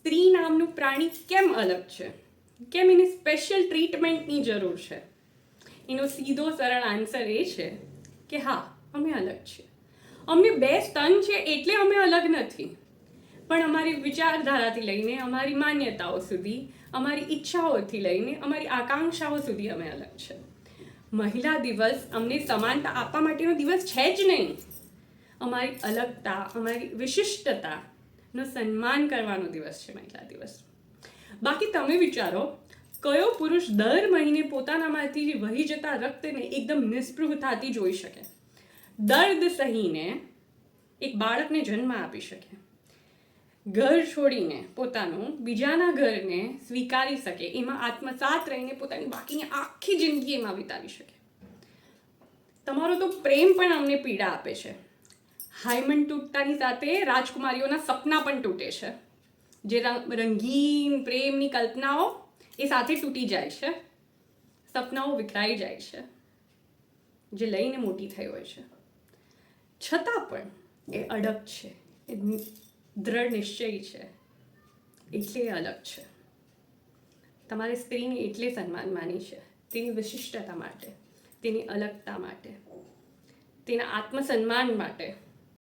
સ્ત્રી નામનું પ્રાણી કેમ અલગ છે, કેમ એની સ્પેશિયલ ટ્રીટમેન્ટની જરૂર છે? એનો સીધો સરળ આન્સર એ છે કે હા, અમે અલગ છીએ. અમને 2 સ્તન છે એટલે અમે અલગ નથી, પણ અમારી વિચારધારાથી લઈને અમારી માન્યતાઓ સુધી, અમારી ઈચ્છાઓથી લઈને અમારી આકાંક્ષાઓ સુધી અમે અલગ છે. મહિલા દિવસ અમને સમાનતા આપવા માટેનો દિવસ છે જ નહીં, અમારી અલગતા, અમારી વિશિષ્ટતાનો સન્માન કરવાનો દિવસ છે મહિલા દિવસ. બાકી તમે વિચારો, કયો પુરુષ દર મહિને પોતાનામાંથી વહી જતા રક્તને એકદમ નિસ્પૃહતાથી જોઈ શકે, દર્દ સહીને એક બાળકને જન્મ આપી શકે, ઘર છોડીને પોતાનું બીજાના ઘરને સ્વીકારી શકે, એમાં આત્મસાત રહીને પોતાની બાકીની આખી જિંદગી એમાં વિતાવી શકે? તમારો તો પ્રેમ પણ અમને પીડા આપે છે. હાયમંડ તૂટતાની સાથે રાજકુમારીઓના સપના પણ તૂટે છે. જે રંગીન પ્રેમની કલ્પનાઓ એ સાથે તૂટી જાય છે, સપનાઓ વિખરાઈ જાય છે, જે લઈને મોટી થઈ હોય છે. છતાં પણ એ અડગ છે, એ દ્રઢ નિશ્ચય છે, એટલે એ અલગ છે. તમારે સ્ત્રીને એટલે સન્માન માની છે, તેની વિશિષ્ટતા માટે, તેની અલગતા માટે, તેના આત્મસન્માન માટે.